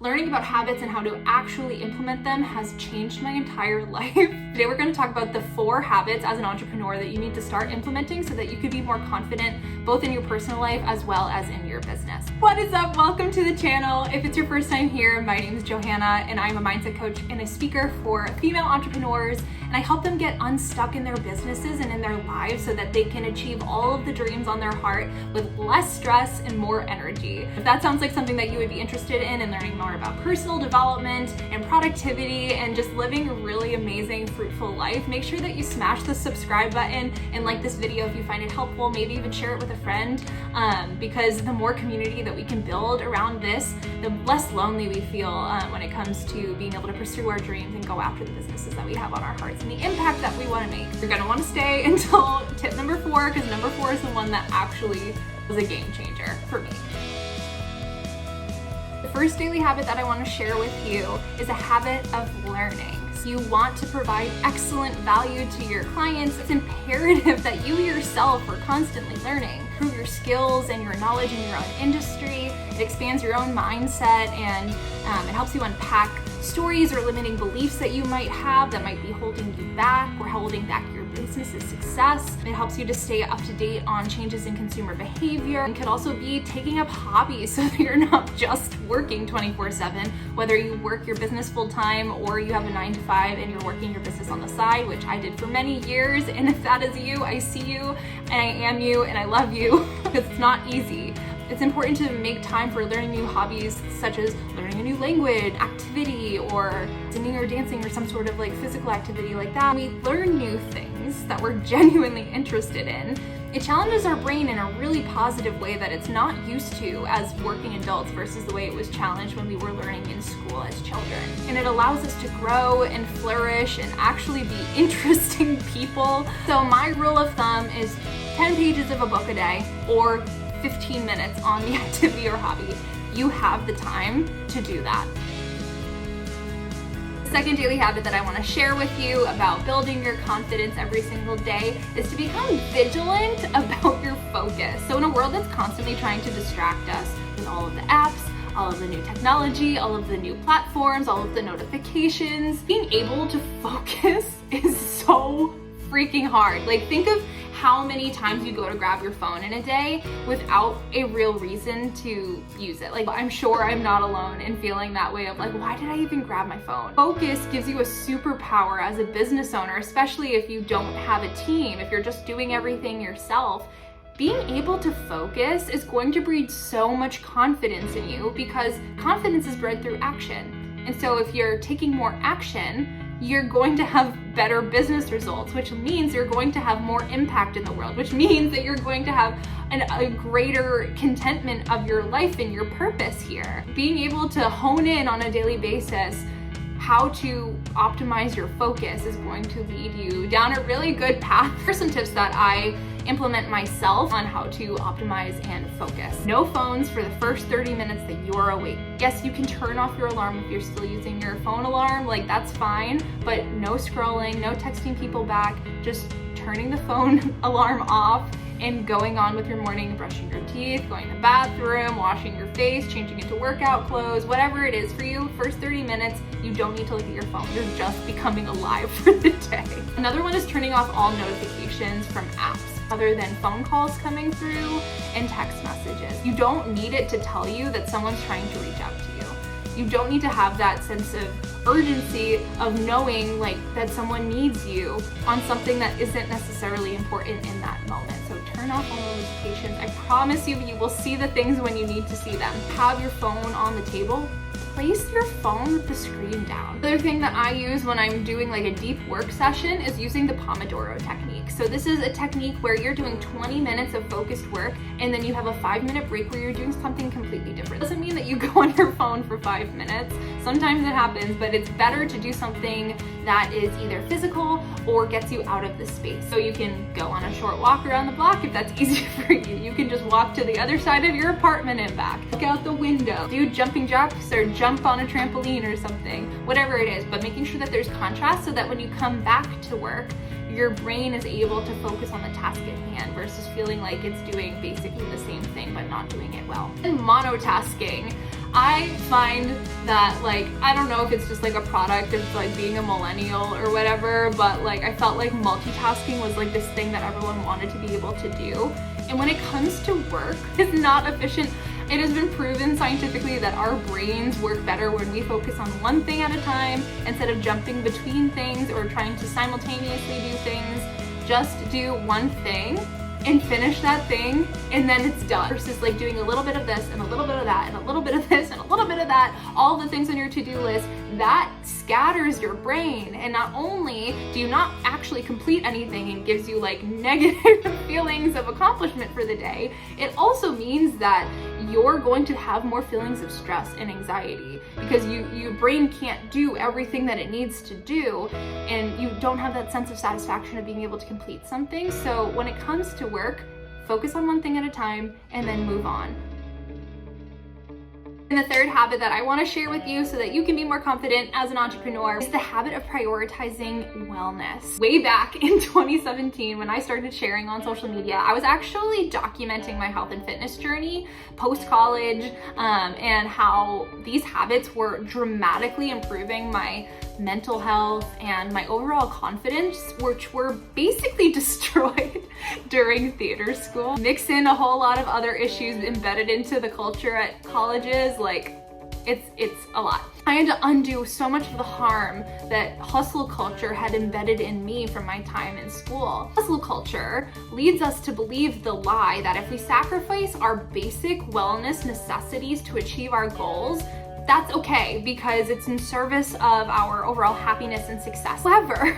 Learning about habits and how to actually implement them has changed my entire life. Today we're going to talk about the 4 habits as an entrepreneur that you need to start implementing so that you can be more confident both in your personal life as well as in your business. What is up? Welcome to the channel. If it's your first time here, my name is Johanna and I'm a mindset coach and a speaker for female entrepreneurs, and I help them get unstuck in their businesses and in their lives so that they can achieve all of the dreams on their heart with less stress and more energy. If that sounds like something that you would be interested in learning more about personal development and productivity and just living a really amazing, fruitful life, make sure that you smash the subscribe button and like this video if you find it helpful. Maybe even share it with a friend, because the more community that we can build around this, the less lonely we feel when it comes to being able to pursue our dreams and go after the businesses that we have on our hearts and the impact that we want to make. You're going to want to stay until tip number 4, because number 4 is the one that actually was a game changer for me. The first daily habit that I want to share with you is a habit of learning. So you want to provide excellent value to your clients. It's imperative that you yourself are constantly learning. Improve your skills and your knowledge in your own industry. It expands your own mindset, and it helps you unpack stories or limiting beliefs that you might have that might be holding you back or holding back your business's success. It helps you to stay up to date on changes in consumer behavior, and could also be taking up hobbies so that you're not just working 24/7, whether you work your business full time or you have a 9 to 5 and you're working your business on the side, which I did for many years. And if that is you, I see you and I am you and I love you because it's not easy. It's important to make time for learning new hobbies, such as learning a new language, activity, or singing or dancing, or some sort of like physical activity like that. We learn new things that we're genuinely interested in. It challenges our brain in a really positive way that it's not used to as working adults versus the way it was challenged when we were learning in school as children. And it allows us to grow and flourish and actually be interesting people. So my rule of thumb is 10 pages of a book a day, or 15 minutes on the activity or hobby. You have the time to do that. The second daily habit that I want to share with you about building your confidence every single day is to become vigilant about your focus. So in a world that's constantly trying to distract us with all of the apps, all of the new technology, all of the new platforms, all of the notifications, being able to focus is so freaking hard. Like, think of how many times you go to grab your phone in a day without a real reason to use it. Like, I'm sure I'm not alone in feeling that way of like, why did I even grab my phone? Focus gives you a superpower as a business owner, especially if you don't have a team, if you're just doing everything yourself. Being able to focus is going to breed so much confidence in you, because confidence is bred through action. And so if you're taking more action, you're going to have better business results, which means you're going to have more impact in the world, which means that you're going to have a greater contentment of your life and your purpose here. Being able to hone in on a daily basis how to optimize your focus is going to lead you down a really good path. Here's some tips that I implement myself on how to optimize and focus. No phones for the first 30 minutes that you are awake. Yes, you can turn off your alarm if you're still using your phone alarm, like that's fine, but no scrolling, no texting people back, just turning the phone alarm off and going on with your morning, brushing your teeth, going to the bathroom, washing your face, changing into workout clothes, whatever it is for you. First 30 minutes, you don't need to look at your phone. You're just becoming alive for the day. Another one is turning off all notifications from apps other than phone calls coming through and text messages. You don't need it to tell you that someone's trying to reach out to you. You don't need to have that sense of urgency of knowing like that someone needs you on something that isn't necessarily important in that moment. So turn off all notifications. I promise you, you will see the things when you need to see them. Have your phone on the table. Place your phone with the screen down. Another thing that I use when I'm doing like a deep work session is using the Pomodoro technique. So this is a technique where you're doing 20 minutes of focused work and then you have a 5-minute break where you're doing something completely different. It doesn't mean that you go on your phone for 5 minutes. Sometimes it happens, but it's better to do something that is either physical or gets you out of the space. So you can go on a short walk around the block if that's easy for you. You can just walk to the other side of your apartment and back. Look out the window. Do jumping jacks or jump on a trampoline or something, whatever it is, but making sure that there's contrast so that when you come back to work, your brain is able to focus on the task at hand versus feeling like it's doing basically the same thing but not doing it well. And monotasking. I find that, like, I don't know if it's just like a product of like being a millennial or whatever, but like I felt like multitasking was like this thing that everyone wanted to be able to do. And when it comes to work, it's not efficient. It has been proven scientifically that our brains work better when we focus on one thing at a time instead of jumping between things or trying to simultaneously do things. Just do one thing and finish that thing, and then it's done, versus like doing a little bit of this and a little bit of that and a little bit of this and a little bit of that, all the things on your to-do list. That scatters your brain, and not only do you not actually complete anything and gives you like negative feelings of accomplishment for the day, it also means that you're going to have more feelings of stress and anxiety because your brain can't do everything that it needs to do, and you don't have that sense of satisfaction of being able to complete something. So when it comes to work, focus on one thing at a time and then move on. And the third habit that I want to share with you so that you can be more confident as an entrepreneur is the habit of prioritizing wellness. Way back in 2017, when I started sharing on social media, I was actually documenting my health and fitness journey post-college, and how these habits were dramatically improving my mental health and my overall confidence, which were basically destroyed during theater school. Mix in a whole lot of other issues embedded into the culture at colleges, like it's a lot. I had to undo so much of the harm that hustle culture had embedded in me from my time in school. Hustle culture leads us to believe the lie that if we sacrifice our basic wellness necessities to achieve our goals, that's okay because it's in service of our overall happiness and success. However,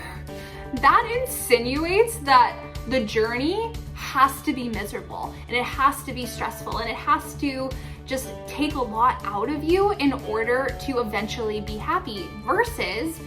that insinuates that the journey has to be miserable and it has to be stressful and it has to just take a lot out of you in order to eventually be happy, versus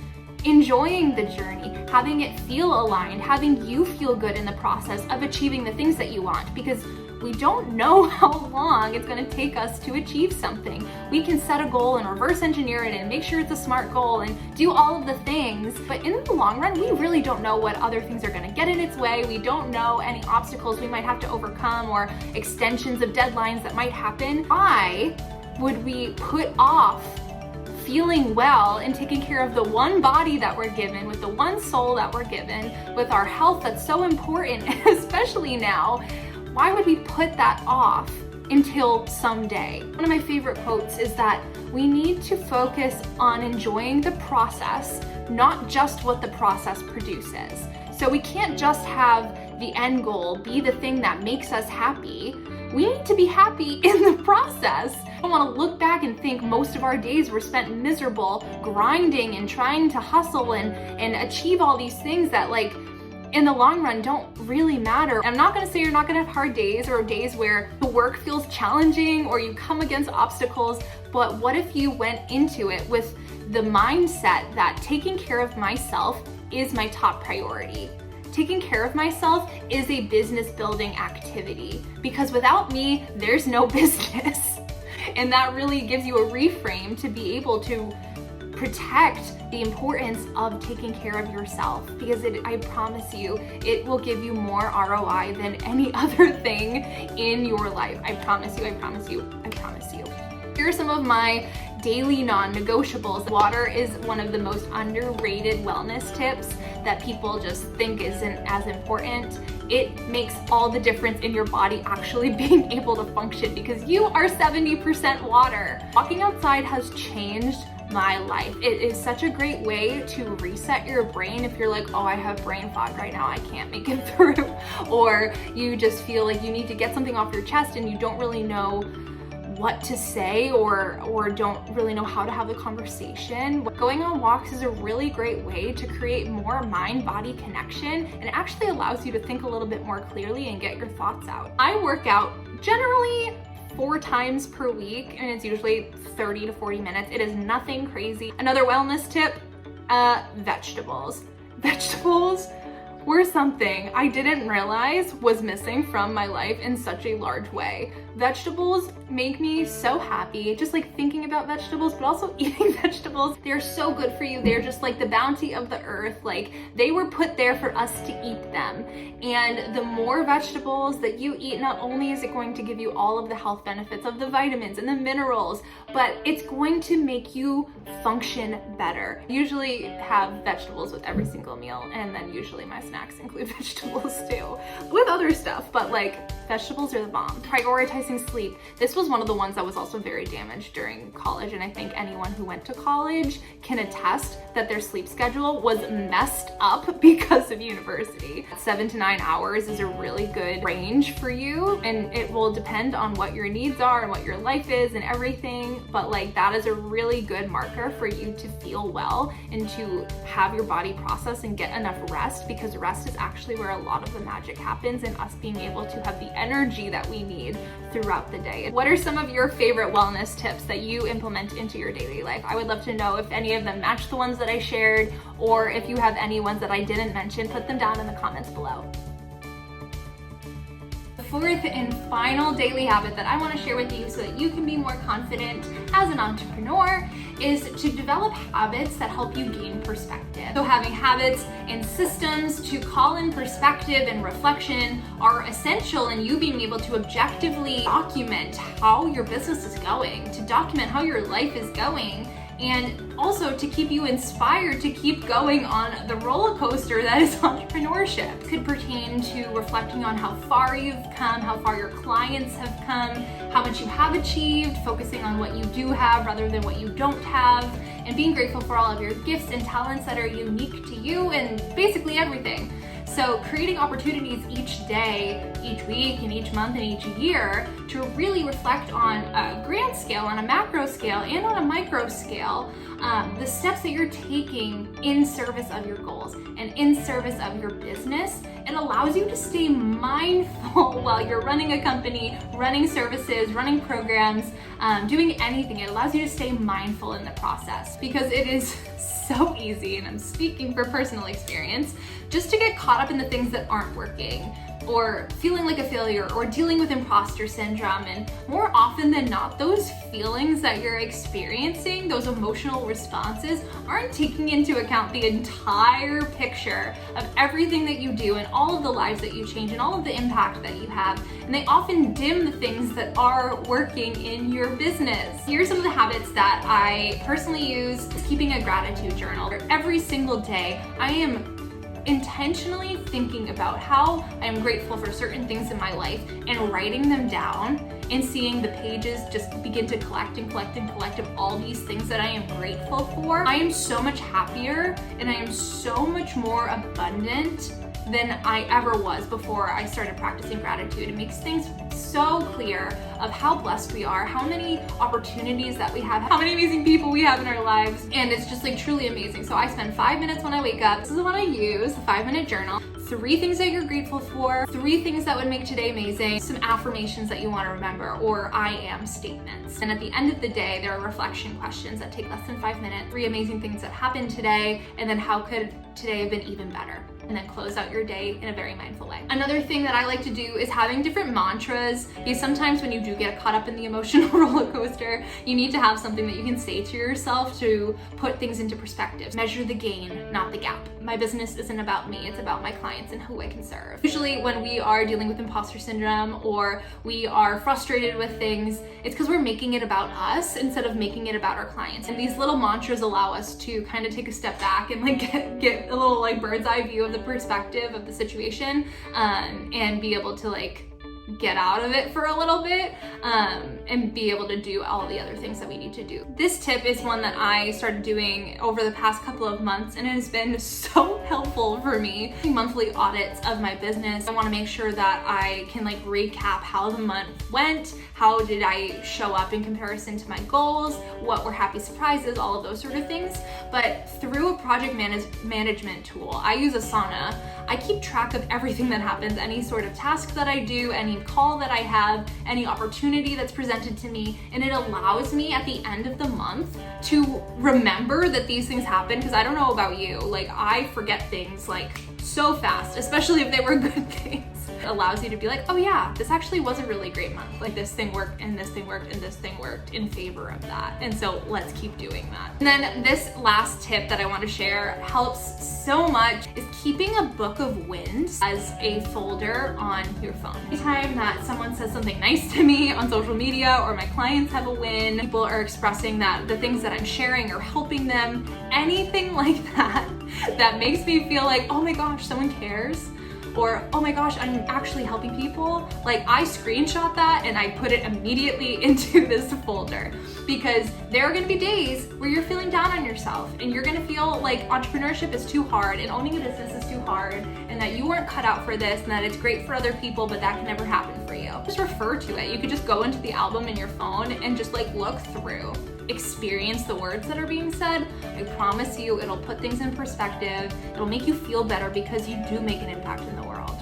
enjoying the journey, having it feel aligned, having you feel good in the process of achieving the things that you want, because we don't know how long it's going to take us to achieve something. We can set a goal and reverse engineer it and make sure it's a smart goal and do all of the things, but in the long run, we really don't know what other things are going to get in its way. We don't know any obstacles we might have to overcome or extensions of deadlines that might happen. Why would we put off feeling well and taking care of the one body that we're given, with the one soul that we're given, with our health that's so important, especially now? Why would we put that off until someday? One of my favorite quotes is that we need to focus on enjoying the process, not just what the process produces. So we can't just have the end goal be the thing that makes us happy. We need to be happy in the process. I don't want to look back and think most of our days were spent miserable, grinding and trying to hustle and achieve all these things that, like, in the long run don't really matter. I'm not gonna say you're not gonna have hard days or days where the work feels challenging or you come against obstacles, but what if you went into it with the mindset that taking care of myself is my top priority? Taking care of myself is a business building activity, because without me, there's no business. And that really gives you a reframe to be able to protect the importance of taking care of yourself, because I promise you, it will give you more ROI than any other thing in your life. I promise you, I promise you, I promise you. Here are some of my daily non-negotiables. Water is one of the most underrated wellness tips that people just think isn't as important. It makes all the difference in your body actually being able to function, because you are 70% water. Walking outside has changed my life. It is such a great way to reset your brain if you're like, oh, I have brain fog right now, I can't make it through. Or you just feel like you need to get something off your chest and you don't really know what to say or don't really know how to have a conversation. Going on walks is a really great way to create more mind-body connection, and it actually allows you to think a little bit more clearly and get your thoughts out. I work out generally 4 times per week, and it's usually 30 to 40 minutes. It is nothing crazy. Another wellness tip, vegetables. Vegetables were something I didn't realize was missing from my life in such a large way. Vegetables make me so happy, just like thinking about vegetables, but also eating vegetables. They're so good for you. They're just like the bounty of the earth. Like, they were put there for us to eat them. And the more vegetables that you eat, not only is it going to give you all of the health benefits of the vitamins and the minerals, but it's going to make you function better. Usually have vegetables with every single meal, and then usually my snacks include vegetables too, with other stuff, but like vegetables are the bomb. Prioritizing sleep. This was one of the ones that was also very damaged during college, and I think anyone who went to college can attest that their sleep schedule was messed up because of university. 7 to 9 hours is a really good range for you, and it will depend on what your needs are and what your life is and everything, but like that is a really good marker for you to feel well and to have your body process and get enough rest, because rest is actually where a lot of the magic happens, and us being able to have the energy that we need throughout the day. What are some of your favorite wellness tips that you implement into your daily life? I would love to know if any of them match the ones that I shared, or if you have any ones that I didn't mention, put them down in the comments below. The fourth and final daily habit that I want to share with you so that you can be more confident as an entrepreneur is to develop habits that help you gain perspective. So having habits and systems to call in perspective and reflection are essential in you being able to objectively document how your business is going, to document how your life is going, and also to keep you inspired to keep going on the roller coaster that is entrepreneurship. It could pertain to reflecting on how far you've come, how far your clients have come, how much you have achieved, focusing on what you do have rather than what you don't have, and being grateful for all of your gifts and talents that are unique to you and basically everything. So creating opportunities each day, each week, and each month, and each year to really reflect on a grand scale, on a macro scale, and on a micro scale, the steps that you're taking in service of your goals and in service of your business. It allows you to stay mindful while you're running a company, running services, running programs, doing anything. It allows you to stay mindful in the process, because it is so easy, and I'm speaking for personal experience, just to get caught up in the things that aren't working, or feeling like a failure, or dealing with imposter syndrome. And more often than not, those feelings that you're experiencing, those emotional responses, aren't taking into account the entire picture of everything that you do and all of the lives that you change and all of the impact that you have. And they often dim the things that are working in your business. Here are some of the habits that I personally use. Keeping a gratitude journal. Every single day, I am intentionally thinking about how I am grateful for certain things in my life and writing them down, and seeing the pages just begin to collect and collect and collect of all these things that I am grateful for. I am so much happier, and I am so much more abundant than I ever was before I started practicing gratitude. It makes things so clear of how blessed we are, how many opportunities that we have, how many amazing people we have in our lives, and it's just like truly amazing. So I spend 5 minutes when I wake up. This is the one I use, the 5-minute journal. 3 things that you're grateful for, 3 things that would make today amazing, some affirmations that you want to remember, or I am statements. And at the end of the day, there are reflection questions that take less than 5 minutes. 3 amazing things that happened today, and then how could today have been even better? And then close out your day in a very mindful way. Another thing that I like to do is having different mantras, because sometimes when you do get caught up in the emotional roller coaster, you need to have something that you can say to yourself to put things into perspective. Measure the gain, not the gap. My business isn't about me, it's about my clients and who I can serve. Usually when we are dealing with imposter syndrome, or we are frustrated with things, it's because we're making it about us instead of making it about our clients. And these little mantras allow us to kind of take a step back and like get a little like bird's eye view of the perspective of the situation, and be able to like get out of it for a little bit, and be able to do all the other things that we need to do. This tip is one that I started doing over the past couple of months, and it has been so helpful for me. Monthly audits of my business. I want to make sure that I can like recap how the month went, how did I show up in comparison to my goals, what were happy surprises, all of those sort of things. But through a project management tool, I use Asana. I keep track of everything that happens, any sort of task that I do, any call that I have, any opportunity that's presented to me, and it allows me at the end of the month to remember that these things happen, because I don't know about you, like I forget things like so fast, especially if they were good things. It allows you to be like, oh yeah, this actually was a really great month. Like this thing worked and this thing worked and this thing worked in favor of that. And so let's keep doing that. And then this last tip that I want to share helps so much is keeping a book of wins as a folder on your phone. Anytime that someone says something nice to me on social media or my clients have a win, people are expressing that the things that I'm sharing are helping them, anything like that, that makes me feel like, oh my gosh, someone cares. Or, oh my gosh, I'm actually helping people. Like I screenshot that and I put it immediately into this folder, because there are gonna be days where you're feeling down on yourself and you're gonna feel like entrepreneurship is too hard and owning a business is too hard and that you weren't cut out for this and that it's great for other people, but that can never happen for you. Just refer to it. You could just go into the album in your phone and just like look through. Experience the words that are being said. I promise you it'll put things in perspective. It'll make you feel better because you do make an impact in the world.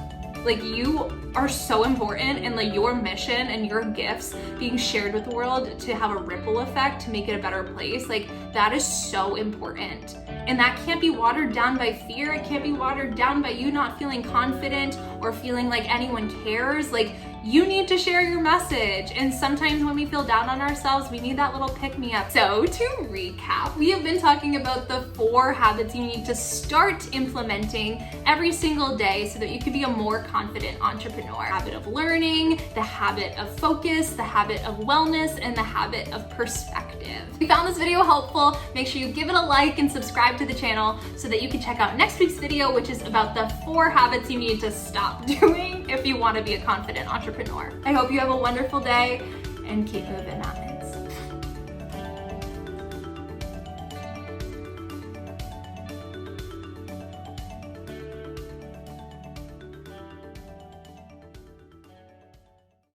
Like you are so important, and like your mission and your gifts being shared with the world to have a ripple effect to make it a better place, like that is so important. And that can't be watered down by fear. It can't be watered down by you not feeling confident or feeling like anyone cares. Like you need to share your message. And sometimes when we feel down on ourselves, we need that little pick-me-up. So to recap, we have been talking about the 4 habits you need to start implementing every single day so that you can be a more confident entrepreneur. The habit of learning, the habit of focus, the habit of wellness, and the habit of perspective. If you found this video helpful, make sure you give it a like and subscribe to the channel so that you can check out next week's video, which is about the 4 habits you need to stop doing if you want to be a confident entrepreneur. I hope you have a wonderful day and keep moving up.